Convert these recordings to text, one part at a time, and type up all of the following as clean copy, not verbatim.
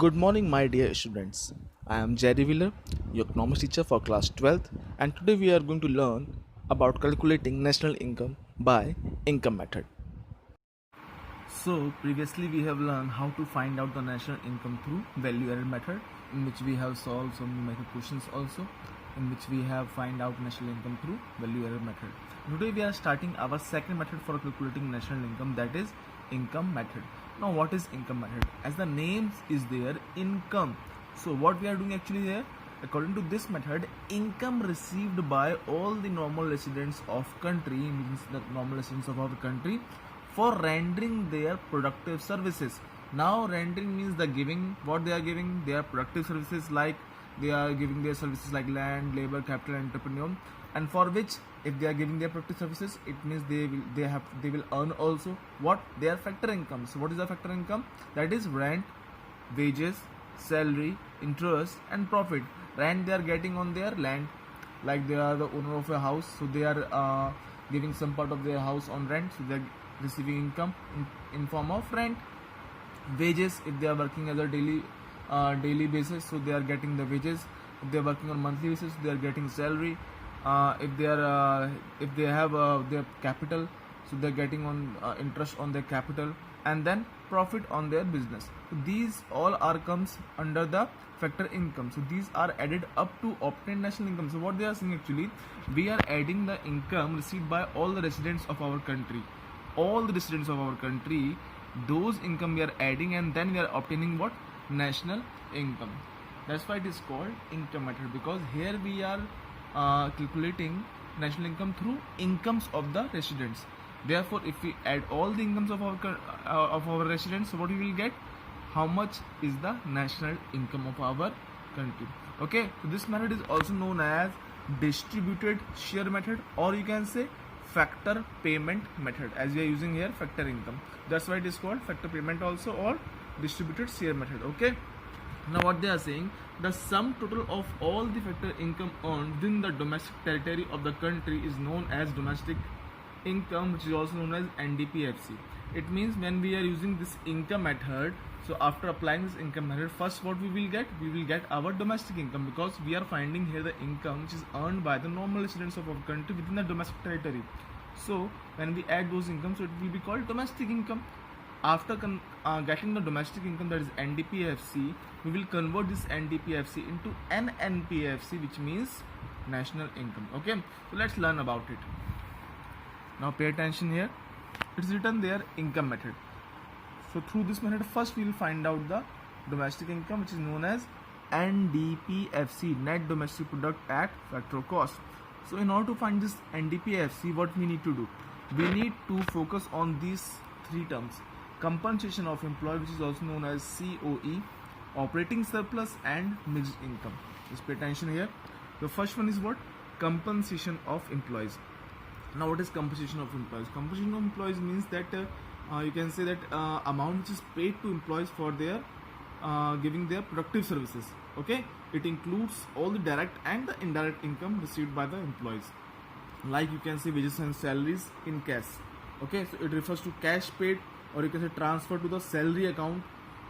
Good morning, my dear students. I am Jerry Wheeler, your economics teacher for class 12th, and today we are going to learn about calculating national income by income method. So, previously we have learned how to find out the national income through value added method, in which we have solved some numerical questions also, in which we have find out national income through value added method. Today we are starting our second method for calculating national income, that is income method. Now, what is income method? As the name is there, income. So, what we are doing actually here, according to this method, income received by all the normal residents of country, means the normal residents of our country, for rendering their productive services. Now, rendering means the giving. What they are giving? They are productive services, like they are giving their services like land, labor, capital, entrepreneur, and for which, if they are giving their productive services, it means they will earn also what? Their factor income. So, what is the factor income? That is rent, wages, salary, interest, and profit. Rent they are getting on their land, like they are the owner of a house, so they are giving some part of their house on rent, so they are receiving income in form of rent. Wages, if they are working as a daily basis, so they are getting the wages. If they are working on monthly basis, they are getting salary. If they have their capital, so they are getting on interest on their capital, and then profit on their business. So these all are comes under the factor income. So these are added up to obtain national income. So what they are saying actually, we are adding the income received by all the residents of our country. All the residents of our country, those income we are adding, and then we are obtaining what? National income. That's why it is called income method, because here we are calculating national income through incomes of the residents. Therefore, if we add all the incomes of our residents, so what we will get? How much is the national income of our country? Okay, so this method is also known as distributed share method, or you can say factor payment method, as we are using here factor income. That's why it is called factor payment also, or distributed share method. Okay, now what they are saying, the sum total of all the factor income earned within the domestic territory of the country is known as domestic income, which is also known as NDPFC. It means when we are using this income method, so after applying this income method, first what we will get? We will get our domestic income, because we are finding here the income which is earned by the normal residents of our country within the domestic territory. So when we add those incomes, so it will be called domestic income. After getting the domestic income, that is NDPFC, we will convert this NDPFC into NNPFC, which means national income. Okay, so let's learn about it. Now pay attention here. It's written there income method. So through this method, first we will find out the domestic income, which is known as NDPFC, net domestic product at factor of cost. So in order to find this NDPFC, what we need to do? We need to focus on these three terms: compensation of employee, which is also known as COE, operating surplus, and mixed income. Just pay attention here. The first one is what? Compensation of employees. Now what is compensation of employees? Compensation of employees means that you can say that amount which is paid to employees for their giving their productive services. Okay, it includes all the direct and the indirect income received by the employees, like you can say wages and salaries in cash. Okay, so it refers to cash paid, or you can say transfer to the salary account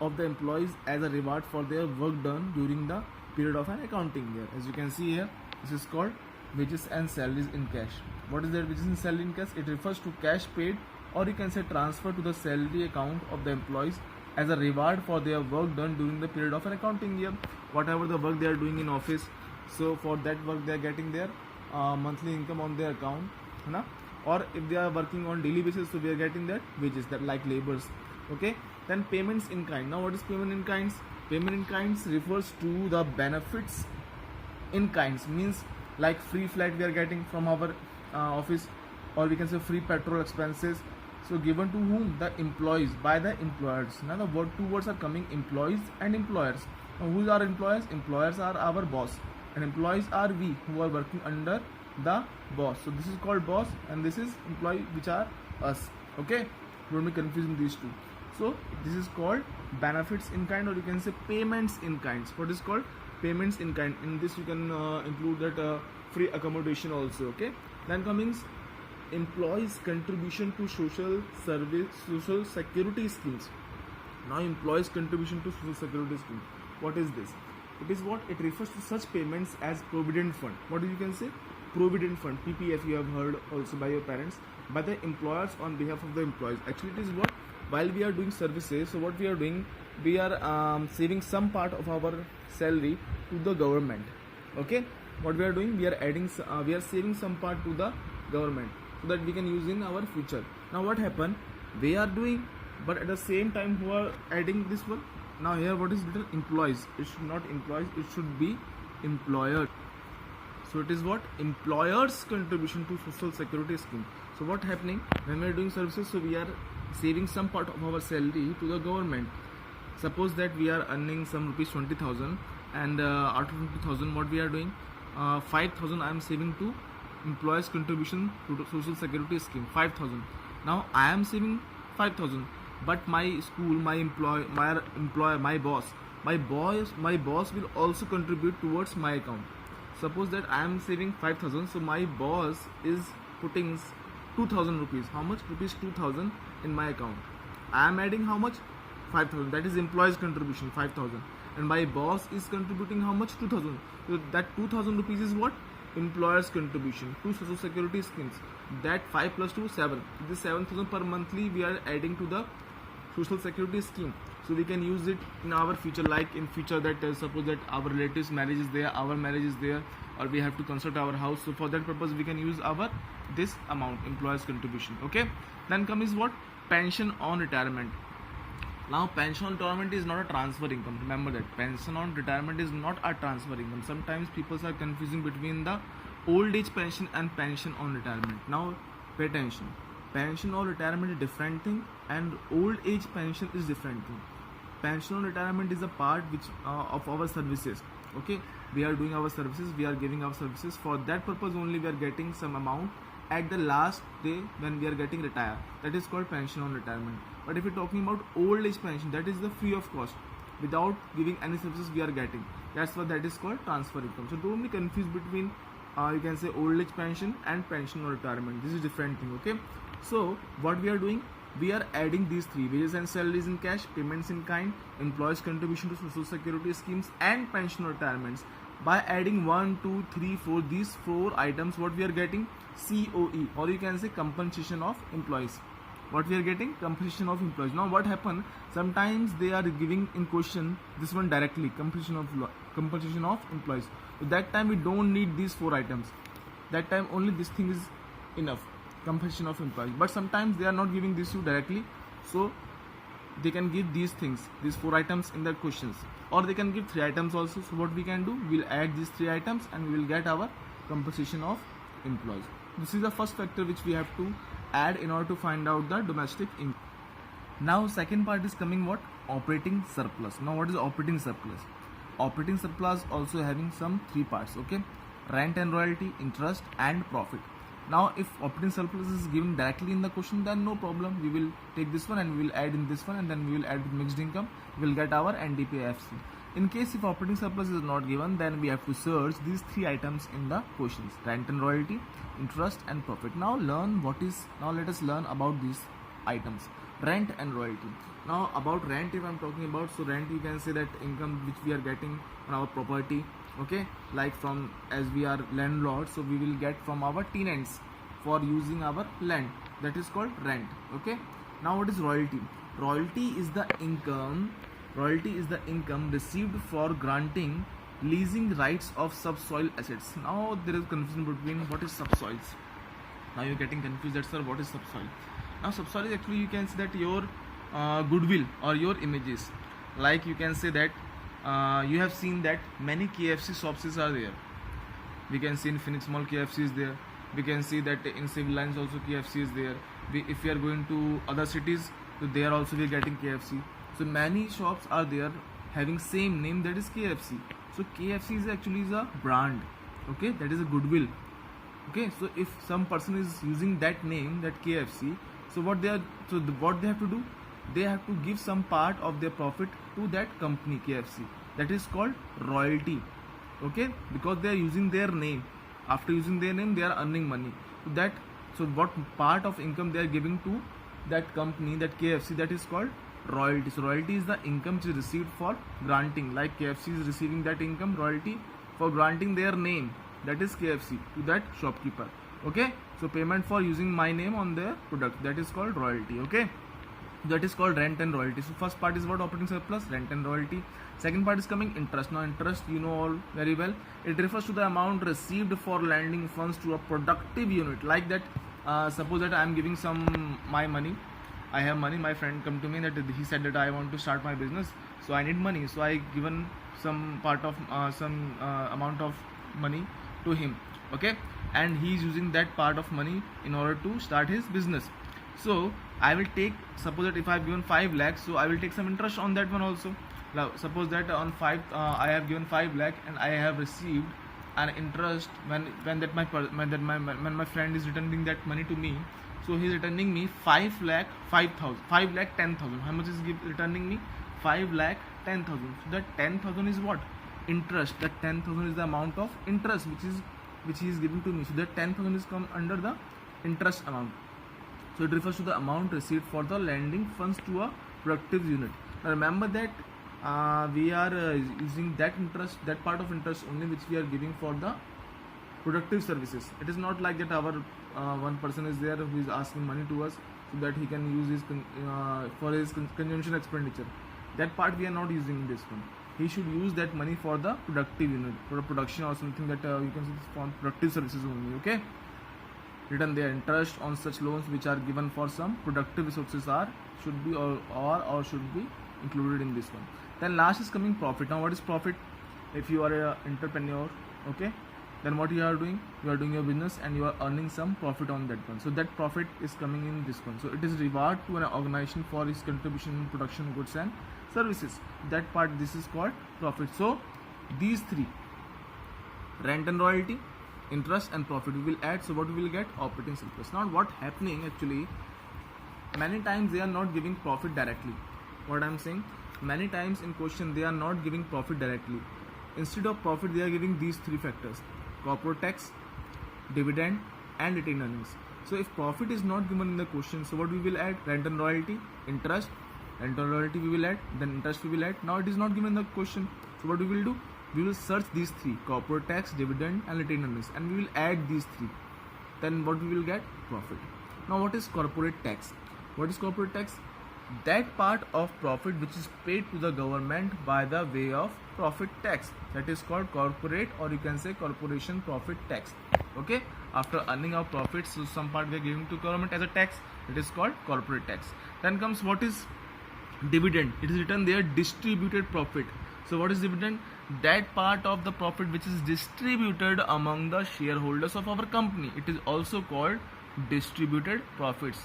of the employees as a reward for their work done during the period of an accounting year. As you can see here, this is called wages and salaries in cash. What is that wages and salary in cash? It refers to cash paid, or you can say transfer to the salary account of the employees as a reward for their work done during the period of an accounting year. Whatever the work they are doing in office, so for that work they are getting their monthly income on their account, na? Or if they are working on daily basis, so we are getting that wages, that like labors. Okay, then payments in kind. Now what is payment in kinds? Payment in kinds refers to the benefits in kinds, means like free flight we are getting from our office, or we can say free petrol expenses. So given to whom? The employees, by the employers. Now the two words are coming: employees and employers. Now who are employers? Employers are our boss, and employees are we who are working under the boss. So this is called boss, and this is employee, which are us. Okay, don't be confused in these two. So this is called benefits in kind, or you can say payments in kinds. What is called payments in kind? In this you can include that free accommodation also. Okay, then coming employees contribution to social security schemes. Now employees contribution to social security scheme. What is this? It is what? It refers to such payments as provident fund. What you can say? Provident fund, PPF, you have heard also by your parents, by the employers on behalf of the employees. Actually it is what? While we are doing services, so what we are doing, we are saving some part of our salary to the government. Okay, what we are doing, we are adding, we are saving some part to the government so that we can use in our future. Now what happened? We are doing, but at the same time who are adding this one? Now here what is written? Employees. It should not employees, it should be employer. So it is what? Employers contribution to social security scheme. So what happening when we are doing services? So we are saving some part of our salary to the government. Suppose that we are earning some rupees 20,000, and out of 20,000 what we are doing, 5,000 I am saving to employers contribution to the social security scheme. 5,000. Now I am saving 5,000, but my school, my boss will also contribute towards my account. Suppose that I am saving 5,000, so my boss is putting 2,000 rupees. How much? Rupees 2,000 in my account. I am adding how much? 5,000. That is employees contribution, 5,000. And my boss is contributing how much? 2,000. So that 2,000 rupees is what? Employers contribution to social security schemes. That 5 plus 2, 7. This 7,000 per monthly we are adding to the social security scheme. So we can use it in our future, like in future that suppose that our relatives marriage is there, our marriage is there, or we have to construct our house. So for that purpose we can use our this amount, employers contribution. Okay, then comes what? Pension on retirement. Now pension on retirement is not a transfer income. Remember that pension on retirement is not a transfer income. Sometimes people are confusing between the old age pension and pension on retirement. Now pay attention. Pension on retirement is different thing, and old age pension is different thing. Pension on retirement is a part which of our services. Okay, we are doing our services, we are giving our services. For that purpose only we are getting some amount at the last day when we are getting retired. That is called pension on retirement. But if you're talking about old age pension, that is the free of cost, without giving any services we are getting. That's what that is called transfer income. So don't be confused between you can say old age pension and pension on retirement. This is different thing. Okay, so what we are doing, we are adding these three: wages and salaries in cash, payments in kind, employees contribution to social security schemes, and pension on retirements. By adding 1, 2, 3, 4, these 4 items, what we are getting? COE, or you can say compensation of employees. What we are getting? Compensation of employees. Now what happen? Sometimes they are giving in question this one directly, compensation of employees. So that time we don't need these 4 items. That time only this thing is enough, compensation of employees. But sometimes they are not giving this to you directly, so they can give these things, these 4 items in their questions, or they can give 3 items also. So what we can do, we'll add these 3 items and we will get our compensation of employees. This is the first factor which we have to add in order to find out the domestic income. Now second part is coming what? Operating surplus. Now what is operating surplus? Operating surplus also having some 3 parts. Okay, rent and royalty, interest and profit. Now if operating surplus is given directly in the question, then no problem, we will take this one and we will add in this one, and then we will add with mixed income, we will get our NDPFC. In case if operating surplus is not given, then we have to search these 3 items in the questions: rent and royalty, interest and profit. Now let us learn about these items, rent and royalty. Now about rent, if I'm talking about, so rent, you can say that income which we are getting on our property. Okay, like from, as we are landlords, so we will get from our tenants for using our land, that is called rent. Okay, now what is royalty? Royalty is the income received for granting leasing rights of subsoil assets. Now there is confusion between what is subsoils. Now you're getting confused that, sir, what is subsoil? Now subsoil is actually, you can say that your goodwill or your images. Like you can say that you have seen that many KFC shops are there. We can see in Phoenix Mall KFC is there. We can see that in civil lines also KFC is there. If we are going to other cities, so there also we are getting KFC. So many shops are there having same name, that is KFC. So KFC is actually a brand. Okay, that is a goodwill. Okay, so if some person is using that name, that KFC, so what they have to do, they have to give some part of their profit to that company KFC. That is called royalty. Okay, because they are using their name. After using their name, they are earning money. So what part of income they are giving to that company, that KFC, that is called royalty. So royalty is the income which is received for granting, like KFC is receiving that income royalty for granting their name, that is KFC, to that shopkeeper. Okay, so payment for using my name on their product, that is called royalty. Okay, that is called rent and royalty. So first part is about operating surplus, rent and royalty. Second part is coming interest. Now interest, you know all very well, it refers to the amount received for lending funds to a productive unit. Like that, suppose that I am giving some my money, I have money, my friend come to me that he said that I want to start my business, so I need money, so I given some part of some amount of money to him. Okay, and he is using that part of money in order to start his business. So I will take, suppose that if I have given 5 lakhs, so I will take some interest on that one also. Now suppose that on 5 I have given 5 lakh and I have received an interest when that my friend is returning that money to me. So he is returning me 5 lakh 10,000. How much is returning me? 5 lakh 10,000. So that 10,000 is what? Interest. That 10,000 is the amount of interest which he is giving to me. So that 10,000 is come under the interest amount. So it refers to the amount received for the lending funds to a productive unit. Now remember that we are using that interest, that part of interest only which we are giving for the productive services. It is not like that our one person is there who is asking money to us so that he can use his for his consumption expenditure. That part we are not using in this one. He should use that money for the productive unit, for a production or something that you can say for productive services only. Okay, return their interest on such loans which are given for some productive resources are should be or should be included in this one. Then last is coming profit. Now what is profit? If you are an entrepreneur, okay, then what you are doing? You are doing your business and you are earning some profit on that one. So that profit is coming in this one. So it is reward to an organization for its contribution in production goods and services. That part, this is called profit. So these three, rent and royalty, interest and profit, we will add. So what we will get? Operating surplus. Now what happening actually, many times they are not giving profit directly. What I am saying, many times in question they are not giving profit directly. Instead of profit they are giving these three factors: corporate tax, dividend and retained earnings. So if profit is not given in the question, so what we will add? Rent and royalty, interest, rent and royalty we will add, then interest we will add. Now it is not given in the question, so what we will do? We will search these three: corporate tax, dividend and retained earnings, and we will add these three. Then what we will get? Profit. Now what is corporate tax? What is corporate tax? That part of profit which is paid to the government by the way of profit tax, that is called corporate, or you can say corporation profit tax. Okay, after earning our profits, so some part we are giving to government as a tax, it is called corporate tax. Then comes what is dividend. It is written there, distributed profit. So what is dividend? That part of the profit which is distributed among the shareholders of our company. It is also called distributed profits.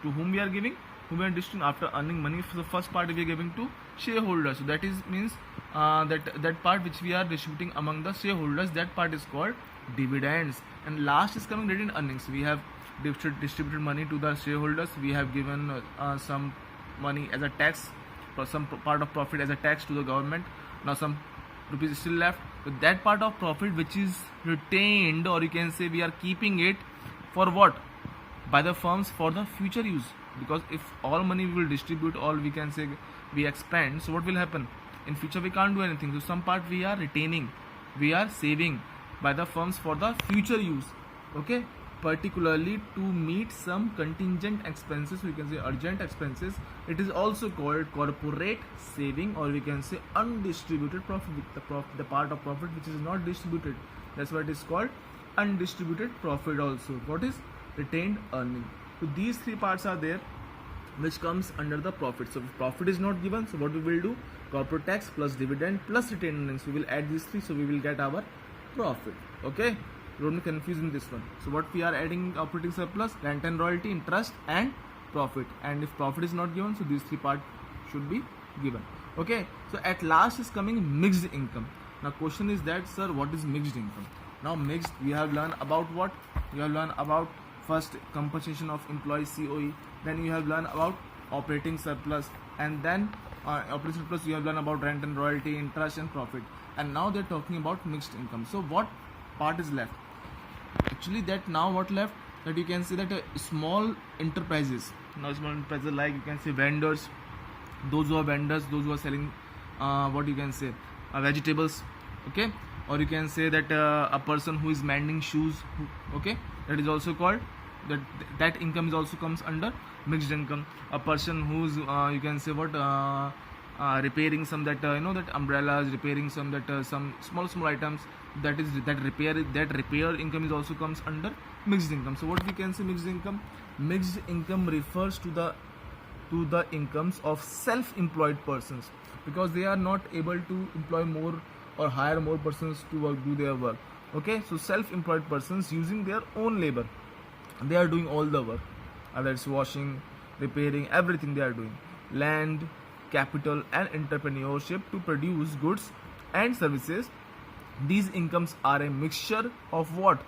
To whom we are giving? Whom we are distributing after earning money. For the first part we are giving to shareholders. So that is means that part which we are distributing among the shareholders, that part is called dividends. And last is coming retained earnings. We have distributed money to the shareholders. We have given some money as a tax, or some part of profit as a tax to the government. Now some rupees is still left. So that part of profit which is retained, or you can say we are keeping it for what? By the firms for the future use. Because if all money we will distribute, all we can say we expand, so what will happen? In future we can't do anything. So some part we are retaining, we are saving by the firms for the future use. Okay, particularly to meet some contingent expenses, we can say urgent expenses. It is also called corporate saving, or we can say undistributed profit, the part of profit which is not distributed. That's why it is called undistributed profit also. What is retained earning? So these three parts are there which comes under the profit. So if profit is not given, so what we will do? Corporate tax plus dividend plus retained earnings. We will add these three, so we will get our profit. Okay, don't be confused in this one. So what we are adding: operating surplus, rent and royalty, interest and profit. And if profit is not given, so these three parts should be given. Okay, so at last is coming mixed income. Now question is that, sir, what is mixed income? Now mixed, we have learned about what? We have learned about first compensation of employee COE, then you have learned about operating surplus, and then operating surplus you have learned about rent and royalty, interest and profit, and now they're talking about mixed income. So what part is left? Actually that now what left, that you can see that small enterprises, now small enterprises like you can say vendors, those who are vendors, those who are selling what you can say vegetables, okay, or you can say that a person who is mending shoes, okay, that is also called that income is also comes under mixed income. A person who's you can say what repairing some that that umbrellas, repairing some that some small items, that is that repair income is also comes under mixed income. So what we can say mixed income refers to the incomes of self-employed persons, because they are not able to employ more or hire more persons to do their work. Okay, so self-employed persons using their own labor, they are doing all the work, whether it's washing, repairing, everything they are doing. Land, capital and entrepreneurship to produce goods and services. These incomes are a mixture of what?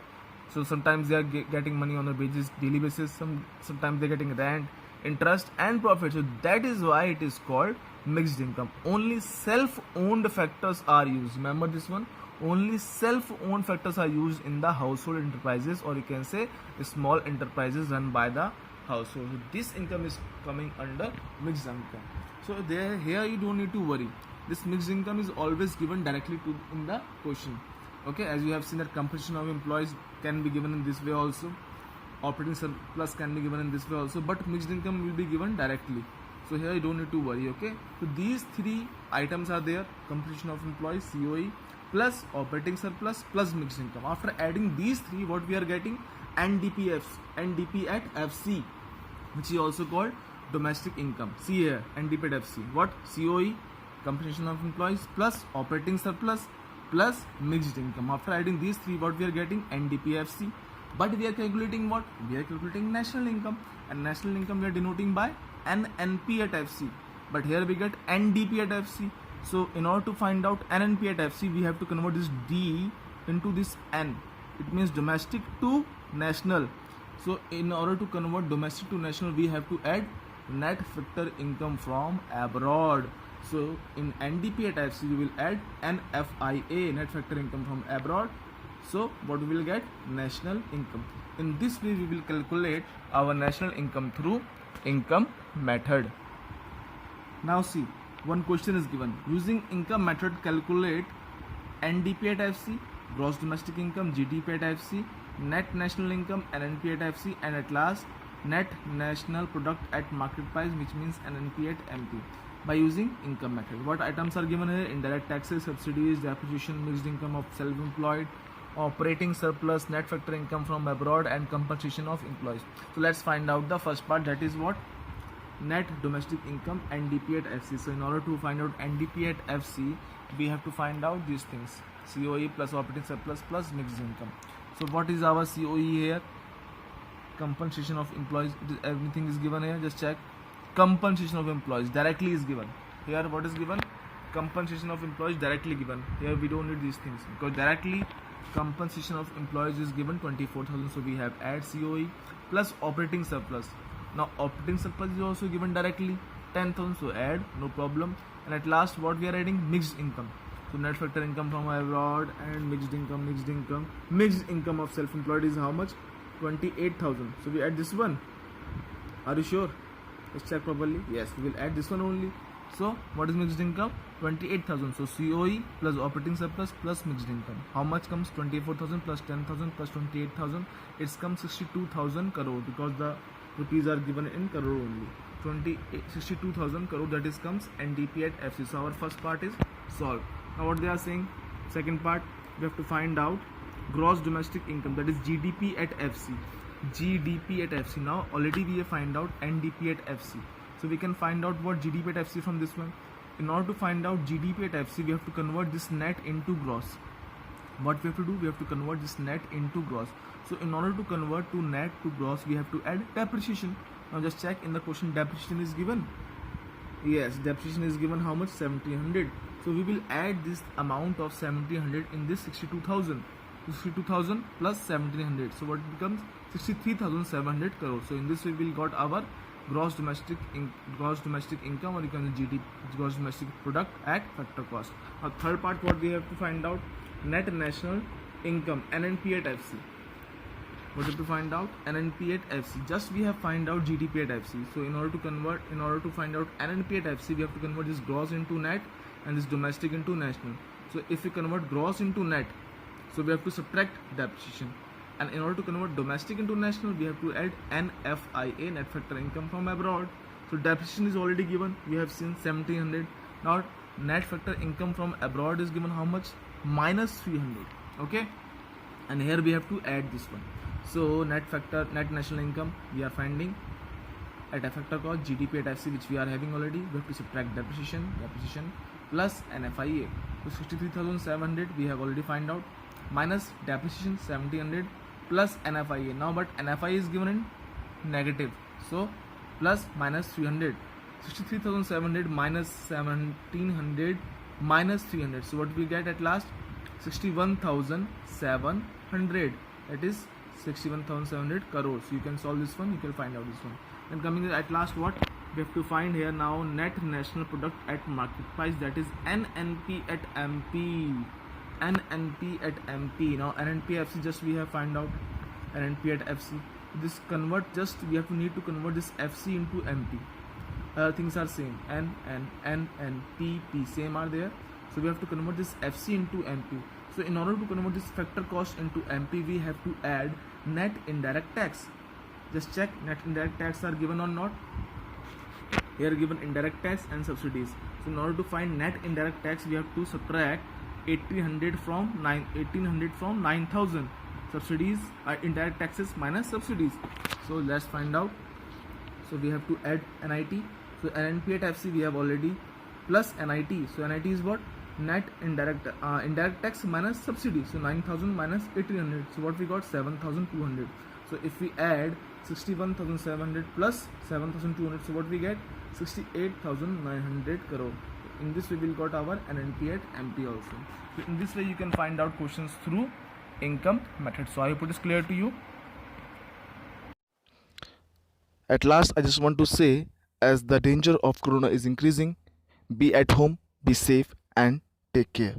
So sometimes they are getting money on a daily basis, sometimes they're getting rent, interest and profit. So that is why it is called mixed income. Only self-owned factors are used. Remember this one, only self-owned factors are used in the household enterprises, or you can say small enterprises run by the household. So this income is coming under mixed income. So here you don't need to worry. This mixed income is always given directly in the question. Okay, as you have seen that compensation of employees can be given in this way also, operating surplus can be given in this way also, but mixed income will be given directly. So here you don't need to worry. Okay, so these three items are there: compensation of employees, COE, plus operating surplus, plus mixed income. After adding these three, what we are getting? NDP at FC, which is also called domestic income. See here, NDP at FC. What? COE, compensation of employees, plus operating surplus, plus mixed income. After adding these three, what we are getting? NDPFC. But we are calculating what? We are calculating national income, and national income we are denoting by NNP at FC. But here we get NDP at FC. So in order to find out NNP at FC, we have to convert this D into this N. It means domestic to national. So in order to convert domestic to national, we have to add net factor income from abroad. So in NDP at FC, we will add NFIA, net factor income from abroad. So what we will get? National income. In this way, we will calculate our national income through income method. Now see, one question is given. Using income method, calculate NDP at FC, gross domestic income, GDP at FC, net national income, NNP at FC, and at last net national product at market price, which means NNP at MP, by using income method. What items are given here? Indirect taxes, subsidies, depreciation, mixed income of self-employed, operating surplus, net factor income from abroad, and compensation of employees. So let's find out the first part, that is what? Net domestic income, NDP at FC. So in order to find out NDP at FC, we have to find out these things: COE plus operating surplus plus mixed income. So what is our COE here? Compensation of employees. Everything is given here. Just check. Compensation of employees directly is given here. What is given? Compensation of employees directly given here. We don't need these things, because directly compensation of employees is given 24,000. So we have add COE plus operating surplus. Now operating surplus is also given directly 10,000. So add, no problem. And at last, what we are adding? Mixed income. So net factor income from abroad and mixed income. Mixed income of self-employed is how much? 28,000. So we add this one. Are you sure? Let's check properly. Yes, we will add this one only. So what is mixed income? 28,000. So COE plus operating surplus plus mixed income. How much comes? 24,000 plus 10,000 plus 28,000. It comes 62,000 crore, because the rupees are given in crore only. 62,000 crore, that is comes NDP at FC. So our first part is solved. Now what they are saying? Second part, we have to find out gross domestic income, that is GDP at FC. GDP at FC. Now already we have find out NDP at FC. So we can find out what GDP at FC from this one. In order to find out GDP at FC, we have to convert this net into gross. What we have to do? We have to convert this net into gross. So in order to convert to net to gross, we have to add depreciation. Now just check in the question, depreciation is given. Yes, depreciation is given how much? 1,700. So we will add this amount of 1,700 in this 62,000. 62,000 plus 1,700. So what becomes? 63,700 crore. So in this way, we will got our gross domestic income, or you can GDP, gross domestic product at factor cost. Now third part, what we have to find out? Net national income, NNP at FC. What did we find out? NNP at FC. Just we have find out GDP at FC. So in order to find out NNP at FC, we have to convert this gross into net and this domestic into national. So if we convert gross into net, so we have to subtract depreciation. And in order to convert domestic into national, we have to add NFIA, net factor income from abroad. So depreciation is already given. We have seen 1700. Now net factor income from abroad is given how much? Minus 300. Okay. And here we have to add this one. So net national income we are finding at a factor cost GDP at FC, which we are having already. We have to subtract depreciation plus NFIA. So 63,700 we have already find out, minus depreciation 1700 plus NFIA. Now but NFIA is given in negative, so plus minus 300. 63,700 minus 1700 minus 300. So what we get at last? 61,700. That is 61,700 crores. So you can solve this one, you can find out this one. And coming at last, what we have to find here now? Net national product at market price, that is NNP at MP. NNP at MP. Now NNP FC, just we have find out NNP at FC. This convert, just we have to need to convert this FC into MP. Things are same. N and P same are there. So we have to convert this FC into MP. So in order to convert this factor cost into MP, we have to add net indirect tax. Just check net indirect tax are given or not. Here given indirect tax and subsidies. So in order to find net indirect tax, we have to subtract 1800 from 9,000. Subsidies are indirect taxes minus subsidies. So let's find out. So we have to add NIT. So NNP at FC we have already, plus NIT. So NIT is what? Net indirect tax minus subsidy. So 9,000 minus 1,800. So what we got? 7,200. So if we add 61,700 plus 7,200, so what we get? 68,900 crore. In this way we will got our NNP at MP also. So in this way you can find out questions through income method. So I hope it is clear to you. At last, I just want to say, as the danger of corona is increasing, be at home, be safe, and take care.